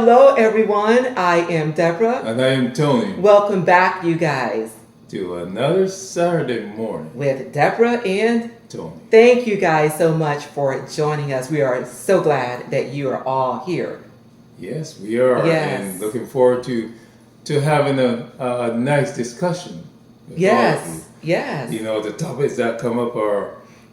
Hello, everyone. I am Deborah. And I am Tony. Welcome back, you guys, To another Saturday morning. with Deborah and Tony. Thank you guys so much for joining us. We are so glad that you are all here. Yes, we are. Yes. And looking forward to having a nice discussion. With all of Yes, yes. you. You know, the topics that come up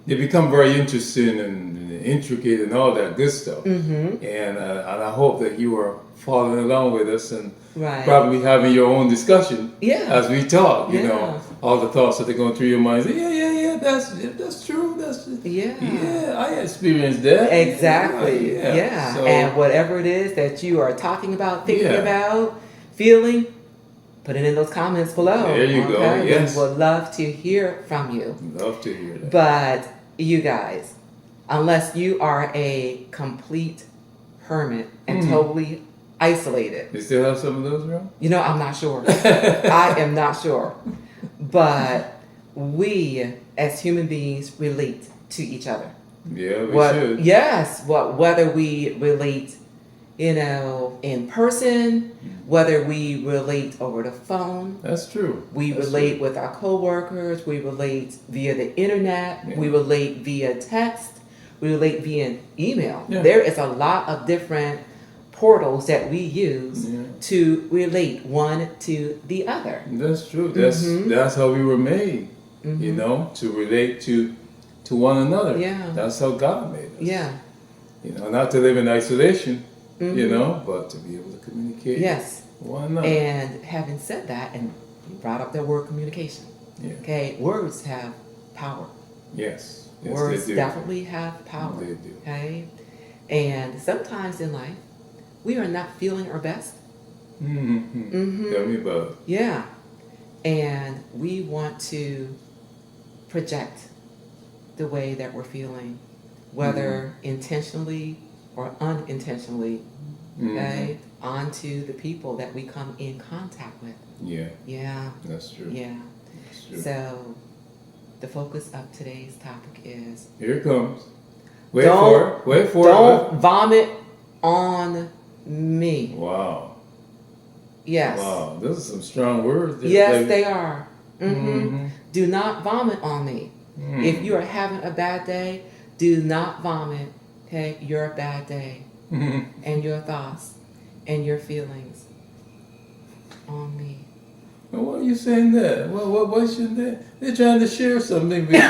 they become very interesting and intricate and all that good stuff. Mm-hmm. And I hope that you are following along with us and Right. probably having your own discussion Yeah. as we talk. You Yeah. know, all the thoughts that are going through your mind. Yeah, that's true. Yeah. I experienced that. Exactly. Yeah. So, And whatever it is that you are talking about, thinking Yeah. about, feeling, put it in those comments below. There you go. Okay? Yes. We would love to hear from you. love to hear that. But you guys, unless you are a complete hermit and totally isolated, You still have some of those around? I'm not sure. I am not sure. But we as human beings relate to each other. Yeah, we should. Yes, whether we relate, in person, whether we relate over the phone, That's true. we That's relate with our coworkers, we relate via the internet, Yeah. we relate via text, we relate via email. Yeah. There is a lot of different portals that we use Yeah. to relate one to the other. That's true. Mhm. That's how we were made. Mhm. You know, to relate to one another. Yeah. That's how God made us. Yeah. You know, not to live in isolation. Mhm. You know, but to be able to communicate. Yes. with one another. And having said that, and you brought up the word communication. Yeah. Okay, words have power. Yes. Yes, Words they do. definitely have power. They do. Okay, and sometimes in life, we are not feeling our best. Mm-hmm. Mhm. Tell me about it. Yeah, and we want to project the way that we're feeling, whether intentionally or unintentionally, okay, onto the people that we come in contact with. Yeah, Yeah, that's true. yeah. That's true. So, the focus of today's topic is Here it comes. Wait Don't- for it. Wait for don't vomit on me. it. Wow. Yes. Wow. Those are some strong words. there, Yes, baby. they are. Mhm. Do not vomit on me. Mm. If you are having a bad day, do not vomit, okay, your bad day Mhm. and your thoughts and your feelings on me. Well, why are you saying that? Why shouldn't they? They're trying to share something. Is that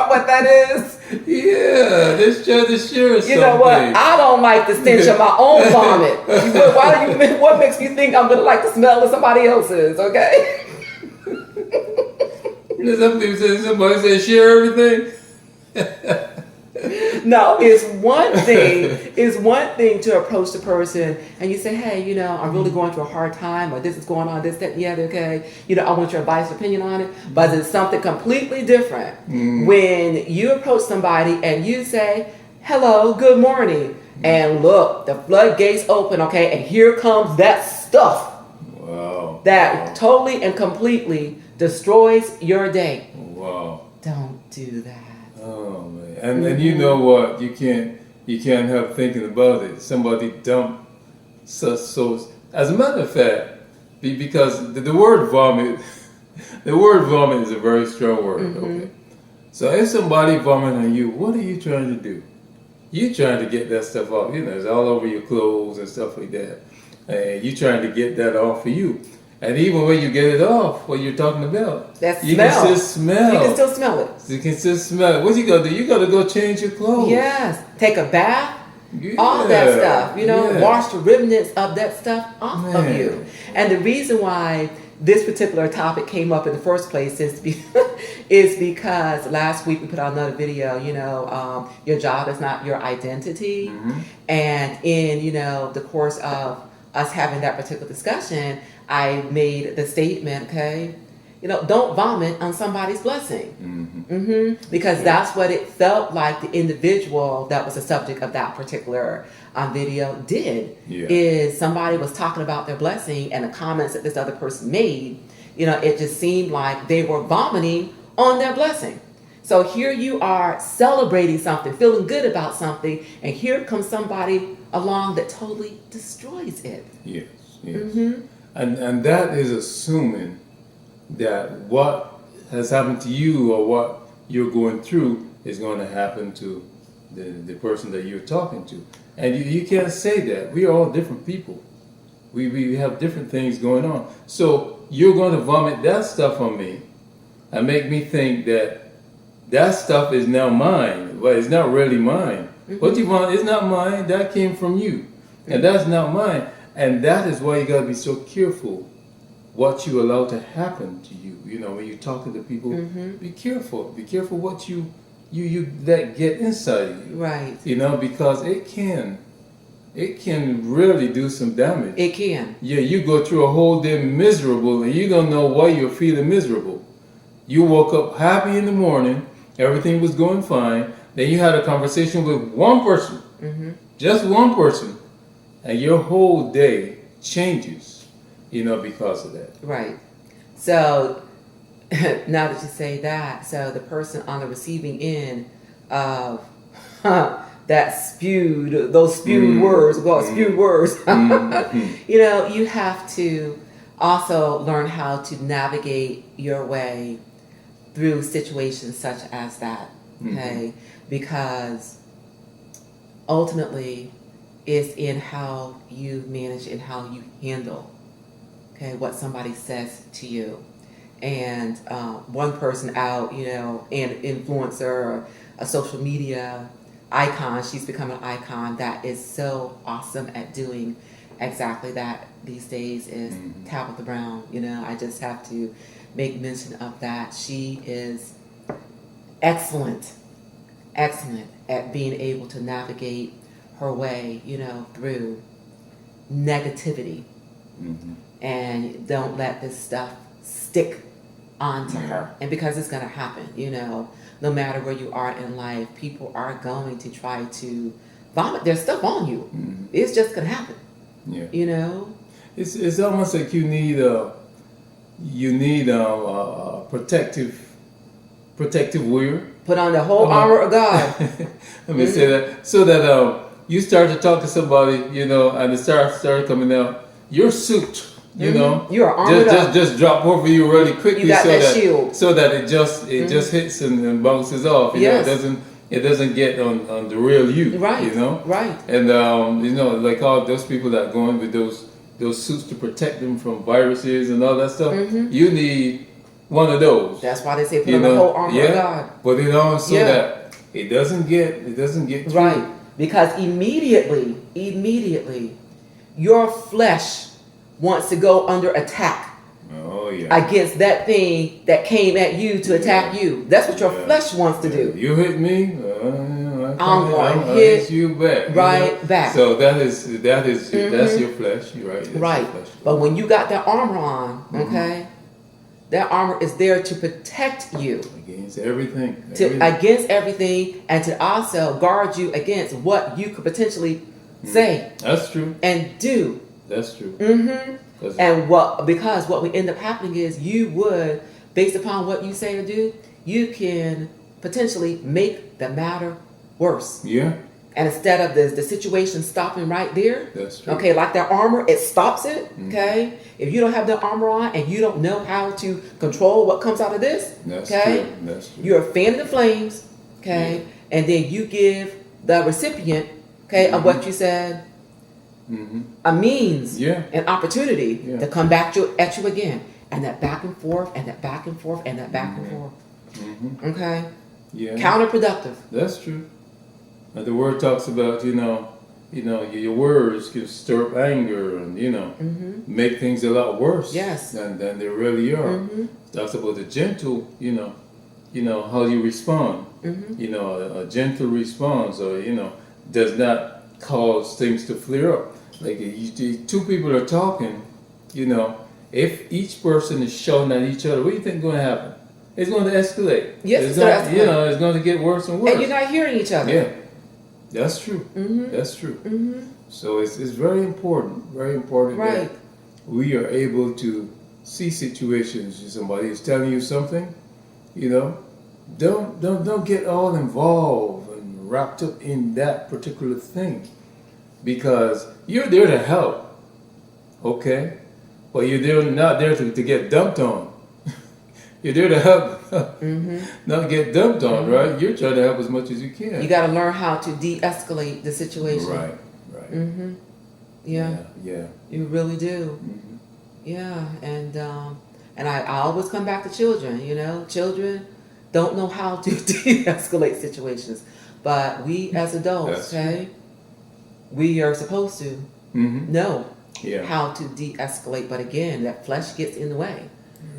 what that is? Yeah, they're trying to share something. You know what? I don't like the stench of my own vomit. What makes you think I'm gonna like the smell of somebody else's? Okay. Some people say, somebody say share everything. No, it's one thing. It's one thing to approach the person and you say, "Hey, I'm really going through a hard time, or this is going on, this, that, and the other. Okay, I want your advice, opinion on it." But it's something completely different when you approach somebody and you say, "Hello, good morning," and look, the floodgates open. Okay, and here comes that stuff Wow. that totally and completely destroys your day. Wow. Don't do that. Oh man. And you know what? You can't help thinking about it. Somebody dumped so as a matter of fact, because the word vomit the word vomit is a very strong word, okay? So if somebody vomit on you, what are you trying to do? You're trying to get that stuff off. It's all over your clothes and stuff like that. And you're trying to get that off of you. And even when you get it off, what you're talking about, That you smell. can still smell. You can still smell it. You can still smell it. What you gotta do? You gotta go change your clothes. Yes. Take a bath. Yeah. All that stuff. Yeah. Wash the remnants of that stuff off of Man. you. And the reason why this particular topic came up in the first place is because last week we put out another video, your job is not your identity. And in, the course of us having that particular discussion, I made the statement, okay, don't vomit on somebody's blessing. Because that's what it felt like the individual that was the subject of that particular video did. Yeah. Is somebody was talking about their blessing and the comments that this other person made, it just seemed like they were vomiting on their blessing. So here you are celebrating something, feeling good about something, and here comes somebody along that totally destroys it. Yes, yes. And that is assuming that what has happened to you or what you're going through is going to happen to the person that you're talking to. And you can't say that. We are all different people. We have different things going on. So you're going to vomit that stuff on me and make me think that stuff is now mine. Well, it's not really mine. What you want is not mine. That came from you. And that's not mine. And that is why you got to be so careful what you allow to happen to you. You know, when you're talking to people, be careful. Be careful what you that get inside of you. Right. You know, because it can really do some damage. It can. Yeah, you go through a whole day miserable and you don't know why you're feeling miserable. You woke up happy in the morning, everything was going fine, then you had a conversation with one person, just one person, and your whole day changes, you know, because of that. Right. So now that you say that, so the person on the receiving end of those spewed words, spewed words, you know, you have to also learn how to navigate your way through situations such as that, okay? Because ultimately it's in how you manage and how you handle, okay, what somebody says to you. And one person out, you know, an influencer or a social media icon, she's become an icon that is so awesome at doing exactly that these days is Tabitha Brown. You know, I just have to make mention of that. She is excellent at being able to navigate her way, you know, through negativity. And don't let this stuff stick onto her. And because it's going to happen, you know, no matter where you are in life, people are going to try to vomit their stuff on you. It's just going to happen. Yeah. You know? It's almost like you need a protective wear. Put on the whole armor of God. Let me say that. So that you start to talk to somebody, you know, and it started coming out, your suit, you know, you are armored up. Just drop over you really quickly, You got so that shield. so that it just hits and bounces off. You know, it doesn't get on the real you. Right. You know. Right. And you know, like all those people that go in with those suits to protect them from viruses and all that stuff. You need one of those. That's why they say put on the whole armor of God. Put it on so that it doesn't get through. Right. Because immediately, your flesh wants to go under attack. Oh yeah. Against that thing that came at you to attack you. That's what your flesh wants to do. You hit me, I'm going to hit you back. Right back. So that's your flesh. You're right. That's right. your flesh. But when you got that armor on, okay, that armor is there to protect you against everything. Against everything, and to also guard you against what you could potentially say. That's true. And do. That's true. And because what would end up happening is you would, based upon what you say or do, you can potentially make the matter worse. Yeah. And instead of the situation stopping right there, that's true. Okay, like that armor, it stops it. Okay, if you don't have the armor on and you don't know how to control what comes out of this, that's okay, true. That's true. You're fanning the flames, okay, and then you give the recipient, okay, of what you said, a means, an opportunity to come back at you again, and that back and forth, and that back and forth, and that back and forth. Okay. Yeah. Counterproductive. That's true. And the word talks about, you know, your words can stir up anger and, you know, make things a lot worse than they really are. It talks about the gentle, you know, how you respond. You know, a gentle response, or, you know, does not cause things to flare up. Like two people are talking, you know, if each person is shouting at each other, what do you think is going to happen? It's going to escalate. Yes, it's going to, you know, it's going to get worse and worse. And you're not hearing each other. Yeah. That's true. That's true. So it's very important that we are able to see situations. Somebody is telling you something, you know, don't get all involved and wrapped up in that particular thing, because you're there to help, okay, but not there to get dumped on. You're there to help, not get dumped on, right? You're trying to help as much as you can. You got to learn how to de-escalate the situation. Right. Yeah. Yeah. You really do. Yeah, and I always come back to children. You know, children don't know how to de-escalate situations, but we as adults, okay, we are supposed to know how to de-escalate. But again, that flesh gets in the way.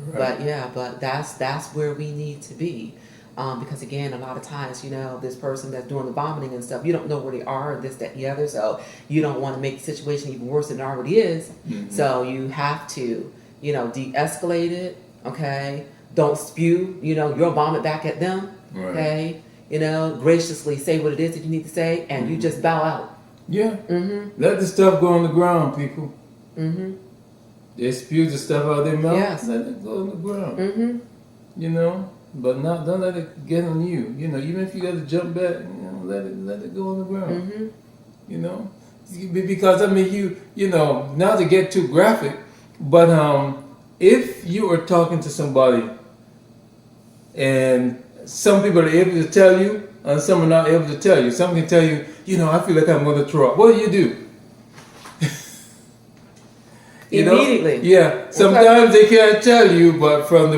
Right. But that's where we need to be. Because again, a lot of times, you know, this person that's doing the vomiting and stuff, you don't know where they are, this, that, and the other. So you don't want to make the situation even worse than it already is. So you have to, you know, de-escalate it. Okay. Don't spew, you know, your vomit back at them. Right. Okay. You know, graciously say what it is that you need to say, and you just bow out. Yeah. Let the stuff go on the ground, people. They spew the stuff out of their mouth. Yes. Let it go on the ground. You know. But don't let it get on you. You know, even if you got to jump back, you know, let it go on the ground. You know, because I mean, you know, not to get too graphic, but if you are talking to somebody, and some people are able to tell you, and some are not able to tell you. Some can tell you, you know, I feel like I'm going to throw up. What do? You Immediately. Know? Yeah. Sometimes they can't tell you, but from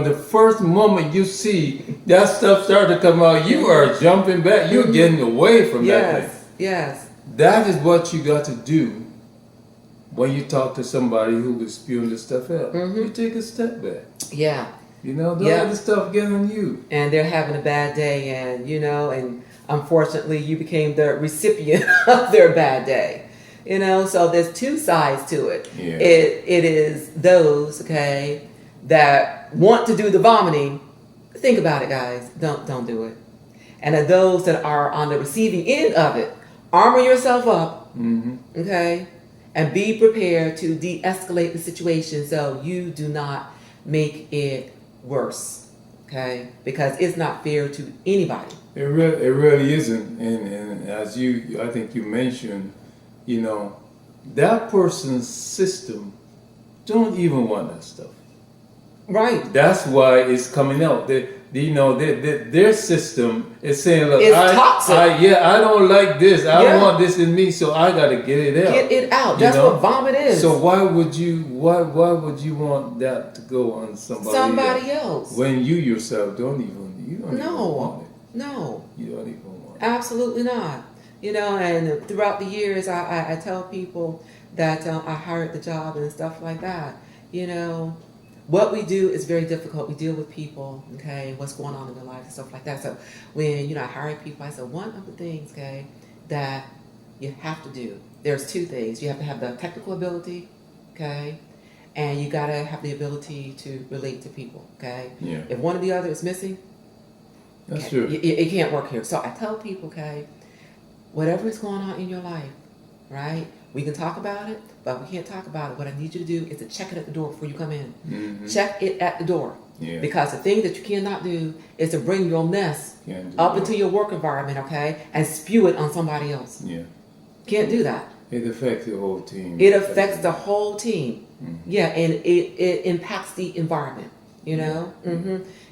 the first moment you see that stuff start to come out, you are jumping back. You're getting away from that thing. Yes. That is what you got to do when you talk to somebody who is spewing this stuff out. You take a step back. Yeah. You know, don't let the stuff get on you. And they're having a bad day, and you know, and unfortunately, you became the recipient of their bad day. You know, so there's two sides to it. Yeah. It is those, okay, that want to do the vomiting. Think about it, guys. Don't do it. And of those that are on the receiving end of it, armor yourself up, okay, and be prepared to de-escalate the situation so you do not make it worse, okay? Because it's not fair to anybody. It really isn't. And as I think you mentioned, you know, that person's system don't even want that stuff. Right. That's why it's coming out. Their system is saying, look, it's toxic. I don't like this. I don't want this in me, so I got to get it out. Get it out. That's what vomit is. So why would you want that to go on somebody else when you yourself don't even want it? No. You don't even want it. Absolutely not. You know, and throughout the years, I tell people that I hired the job and stuff like that. You know, what we do is very difficult. We deal with people, okay, what's going on in their life and stuff like that. So when, you know, I hire people, I said, one of the things, okay, that you have to do, there's two things. You have to have the technical ability, okay, and you got to have the ability to relate to people, okay? Yeah. If one or the other is missing, that's true. It can't work here. So I tell people, okay, whatever is going on in your life, right? We can talk about it, but we can't talk about it. What I need you to do is to check it at the door before you come in. Check it at the door. Yeah. Because the thing that you cannot do is to bring your mess up into your work environment, okay, and spew it on somebody else. Yeah. Can't do that. It affects the whole team. It affects the whole team. Yeah, and it impacts the environment, you know?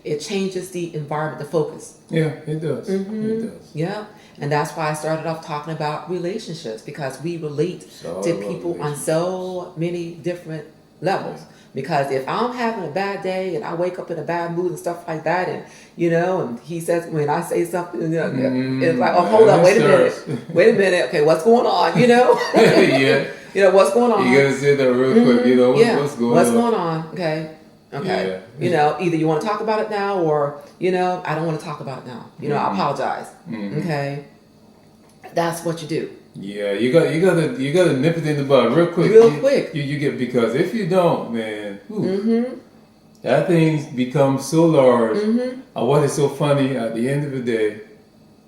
It changes the environment, the focus. Yeah, it does. It does. Yeah. And that's why I started off talking about relationships, because we relate to people on so many different levels. Because if I'm having a bad day and I wake up in a bad mood and stuff like that, and you know, and he says, when I say something, it's like, oh, hold on, wait a minute, okay, what's going on? You know, yeah, you know, what's going on? You gotta say that real quick. You know, what's going on? Okay. Yeah. You know, either you want to talk about it now, or you know, I don't want to talk about it now. You know, I apologize. Okay. That's what you do. Yeah, you got to nip it in the bud real quick. You get, because if you don't, man, that thing becomes so large. And what is so funny, at the end of the day,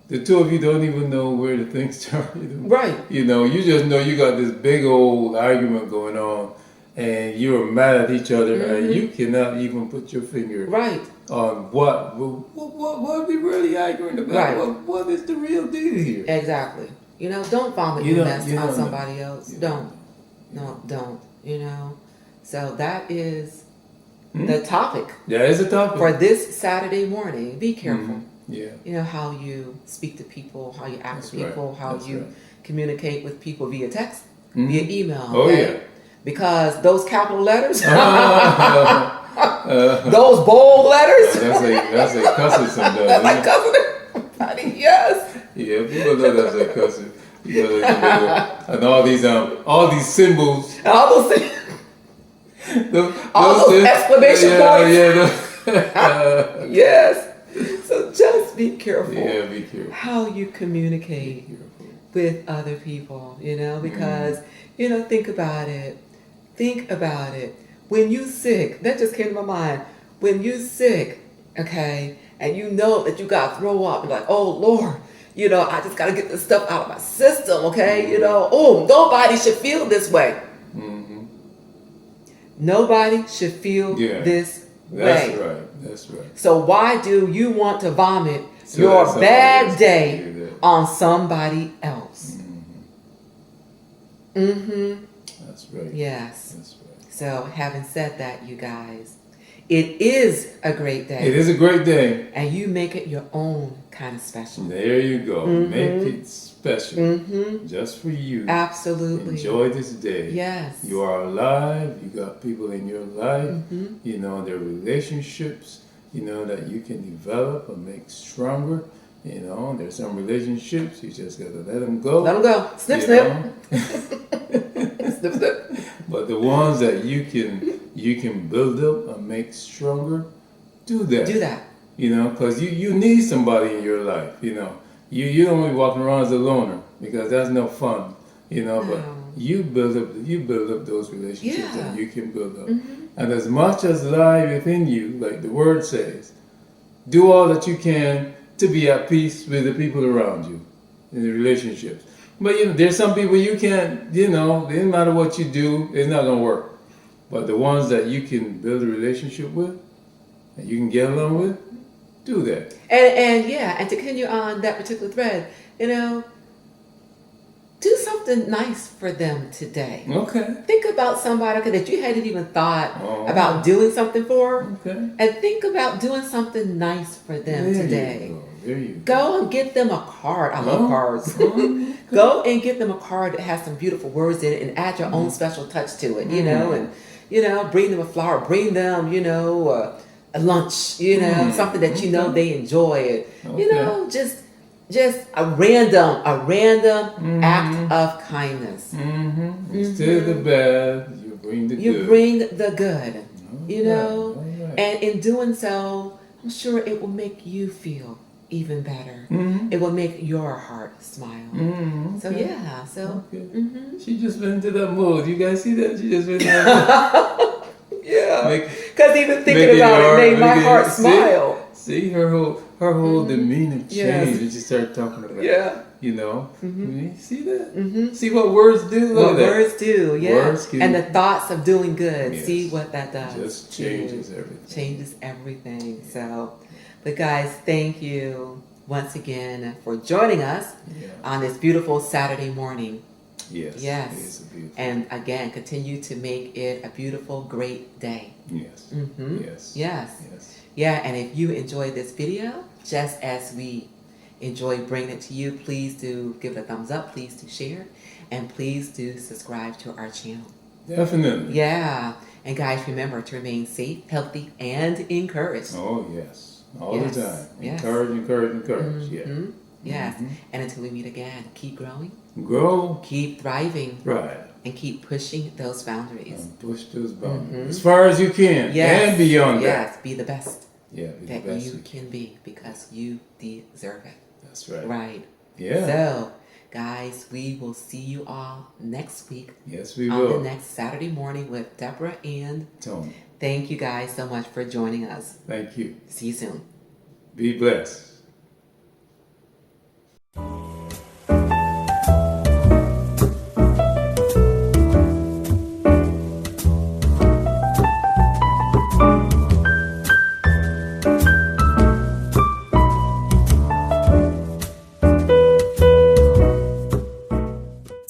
the two of you don't even know where the thing started. Right. You know, you just know you got this big old argument going on, and you're mad at each other, and you cannot even put your finger Right. on what are we really arguing about? Right. What is the real deal here? Exactly. You know, don't vomit You your don't- mess you on don't somebody know. else. You Don't. No, don't. You know. So that is the topic That is a topic. for this Saturday morning. Be careful. Yeah. You know how you speak to people, how you act That's with people, right. how That's you right. communicate with people via text, via email. Oh, okay? yeah. Because those capital letters, Uh, those bold letters, that's a cussing sometimes. that's like Isn't it? cussing everybody. Yes. Yeah, people know that's a cussing. You know, and all these symbols. And all those things. All those things- exclamation points. Yeah. Yes. So just be careful Yeah, be careful. how you communicate Be careful. with other people, you know, because, you know, think about it. Think about it. When you sick, that just came to my mind. When you sick, okay, and you know that you got to throw up, you're like, oh, Lord, you know, I just got to get this stuff out of my system, okay? You know, oh, nobody should feel this way. Nobody should feel this That's way. right. That's right. So why do you want to vomit So your that's bad somebody day else to do that. on somebody else? That's right. Yes. That's right. So having said that, you guys, it is a great day. It is a great day. And you make it your own kind of special. There you go. Make it special. Just for you. Absolutely. Enjoy this day. Yes. You are alive. You got people in your life. You know, their relationships, you know, that you can develop and make stronger. You know, there's some relationships, you just got to let them go. Let them go. Snip, you snip. know. Snip, snip. But the ones that you can build up and make stronger, do that. Do that. You know, because you need somebody in your life. You know, you don't want to be walking around as a loner because that's no fun. You know, but you build up those relationships that you can build up. And as much as lie within you, like the word says, do all that you can to be at peace with the people around you in the relationships. But you know, there's some people you can't, you know, it doesn't matter what you do, it's not gonna work. But the ones that you can build a relationship with, and you can get along with, do that. And to continue on that particular thread, you know, do something nice for them today. Okay. Think about somebody that you hadn't even thought about doing something for. Okay. And think about doing something nice for them today. There you go. Go and get them a card. I love cards. Go and get them a card that has some beautiful words in it and add your own special touch to it, you know, and, you know, bring them a flower, bring them, you know, a lunch, you know, something that you know they enjoy. You know, just a random act of kindness. Instead of the bad, you bring the good. You bring the good, you know, Right. and in doing so, I'm sure it will make you feel even better. It will make your heart smile. So yeah, so She just went into that mood. You guys see that? She just went into that mood. yeah, because even thinking about it made my heart smile. See her whole demeanor changed Yes. when she started talking about it. Yeah. You know, see that? See what words do? Look What at that. words do, yeah. Words can- And the thoughts of doing good. Yes. See what that does. Just changes everything. Changes everything. So, but guys, thank you once again for joining us on this beautiful Saturday morning. Yes. Yes. It is a beautiful. And again, continue to make it a beautiful, great day. Yes. Yes. Yes. Yes. Yeah, and if you enjoyed this video, just as we enjoy bringing it to you, please do give it a thumbs up, please do share, and please do subscribe to our channel. Definitely. Yeah, and guys, remember to remain safe, healthy, and encouraged. Oh, yes. All Yes. the time. Yes. Encourage. Yeah. Yes, and until we meet again, keep growing, Grow. keep thriving, Right. and keep pushing those boundaries. And push those boundaries as far as you can. Yes, And beyond that. yes, be the best Yeah, be the that best. you can be because you deserve it. That's right. Right. Yeah. So, guys, we will see you all next week Yes, we on will. the next Saturday morning with Deborah, and Tony, thank you guys so much for joining us. thank you. See you soon. Be blessed.